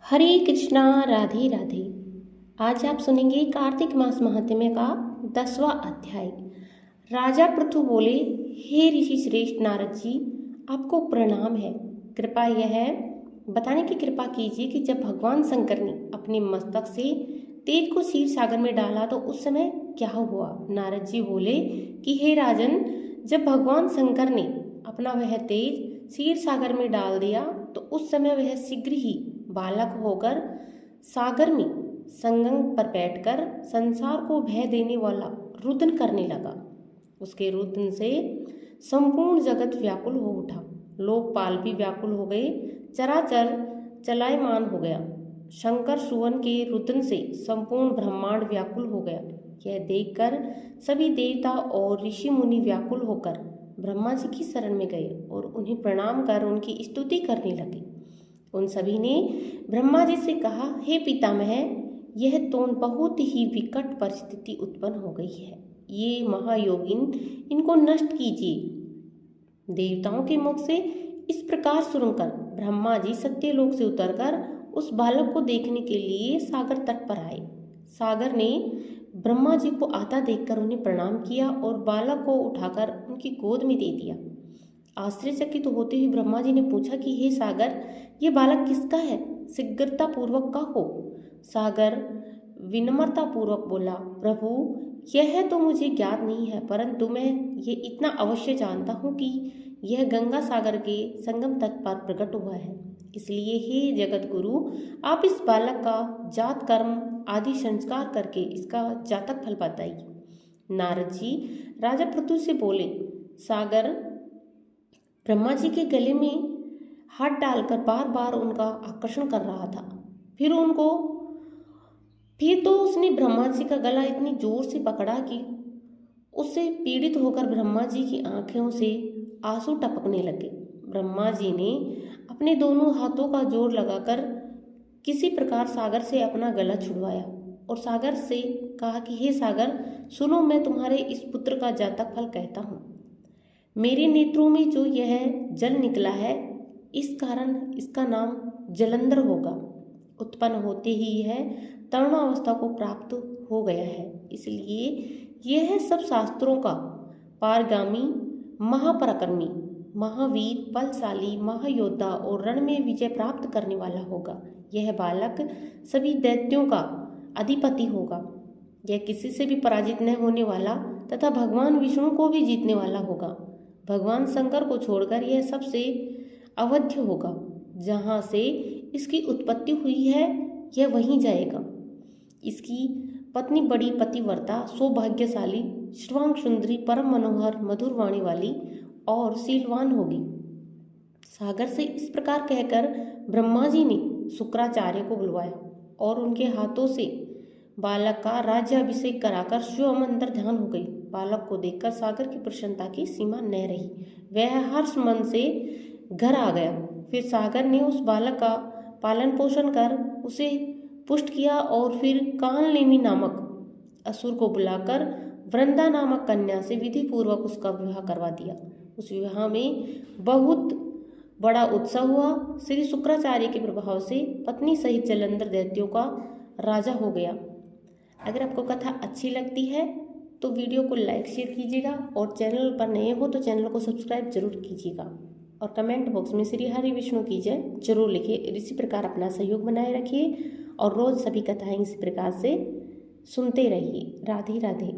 हरे कृष्णा राधे राधे। आज आप सुनेंगे कार्तिक मास महात्म्य का 10वां अध्याय। राजा पृथु बोले, हे ऋषि श्रेष्ठ नारद जी, आपको प्रणाम है। कृपा यह बताने की कृपा कीजिए कि जब भगवान शंकर ने अपने मस्तक से तेज को क्षीर सागर में डाला तो उस समय क्या हुआ। नारद जी बोले कि हे राजन, जब भगवान शंकर ने अपना वह तेज क्षीर सागर में डाल दिया तो उस समय वह शीघ्र ही बालक होकर सागर में संगम पर बैठकर संसार को भय देने वाला रुदन करने लगा। उसके रुदन से संपूर्ण जगत व्याकुल हो उठा, लोकपाल भी व्याकुल हो गए, चराचर चलायमान हो गया। शंकर सुवन के रुदन से संपूर्ण ब्रह्मांड व्याकुल हो गया। यह देखकर सभी देवता और ऋषि मुनि व्याकुल होकर ब्रह्मा जी की शरण में गए और उन्हें प्रणाम कर उनकी स्तुति करने लगे। उन सभी ने ब्रह्मा जी से कहा, हे पितामह, यह तो बहुत ही विकट परिस्थिति उत्पन्न हो गई है। ये महायोगिन, इनको नष्ट कीजिए। देवताओं के मुख से इस प्रकार सुनकर ब्रह्मा जी सत्यलोक से उतरकर उस बालक को देखने के लिए सागर तट पर आए। सागर ने ब्रह्मा जी को आता देखकर उन्हें प्रणाम किया और बालक को उठाकर उनकी गोद में दे दिया। आश्चर्यचकित होते हुए ब्रह्मा जी ने पूछा कि हे सागर, ये बालक किसका है? शीघ्रता पूर्वक कहो। सागर विनम्रता पूर्वक बोला, प्रभु, यह तो मुझे ज्ञात नहीं है, परंतु मैं ये इतना अवश्य जानता हूँ कि यह गंगा सागर के संगम तट पर प्रकट हुआ है। इसलिए हे जगत गुरु, आप इस बालक का जात कर्म आदि संस्कार करके इसका जातक फल बताइए। नारद जी राजा पृथु से बोले, सागर ब्रह्मा जी के गले में हाथ डालकर बार बार उनका आकर्षण कर रहा था। फिर तो उसने ब्रह्मा जी का गला इतनी जोर से पकड़ा कि उससे पीड़ित होकर ब्रह्मा जी की आंखों से आंसू टपकने लगे। ब्रह्मा जी ने अपने दोनों हाथों का जोर लगाकर किसी प्रकार सागर से अपना गला छुड़वाया और सागर से कहा कि हे सागर, सुनो, मैं तुम्हारे इस पुत्र का जातक फल कहता हूँ। मेरे नेत्रों में जो यह जल निकला है, इस कारण इसका नाम जलंधर होगा। उत्पन्न होते ही यह तरुणावस्था को प्राप्त हो गया है, इसलिए यह सब शास्त्रों का पारगामी, महापराक्रमी, महावीर, बलशाली, महायोद्धा और रण में विजय प्राप्त करने वाला होगा। यह बालक सभी दैत्यों का अधिपति होगा। यह किसी से भी पराजित न होने वाला तथा भगवान विष्णु को भी जीतने वाला होगा। भगवान शंकर को छोड़कर यह सबसे अवध्य होगा। जहाँ से इसकी उत्पत्ति हुई है यह वहीं जाएगा। इसकी पत्नी बड़ी पतिव्रता, सौभाग्यशाली, श्रवांग सुंदरी, परम मनोहर, मधुर वाणी वाली और शीलवान होगी। सागर से इस प्रकार कहकर ब्रह्मा जी ने शुक्राचार्य को बुलवाया और उनके हाथों से बालक का राज्याभिषेक कराकर स्वयं अंतर ध्यान हो गई। बालक को देखकर सागर की प्रसन्नता की सीमा न रही। वह हर्ष मन से घर आ गया। फिर सागर ने उस बालक का पालन पोषण कर उसे पुष्ट किया और फिर कालनेमी नामक असुर को बुलाकर वृंदा नामक कन्या से विधि पूर्वक उसका विवाह करवा दिया। उस विवाह में बहुत बड़ा उत्सव हुआ। श्री शुक्राचार्य के प्रभाव से पत्नी सहित जलंधर दैत्यों का राजा हो गया। अगर आपको कथा अच्छी लगती है तो वीडियो को लाइक शेयर कीजिएगा और चैनल पर नए हो तो चैनल को सब्सक्राइब जरूर कीजिएगा और कमेंट बॉक्स में श्री हरि विष्णु की जय जरूर लिखिए। इसी प्रकार अपना सहयोग बनाए रखिए और रोज सभी कथाएं इसी प्रकार से सुनते रहिए। राधे राधे।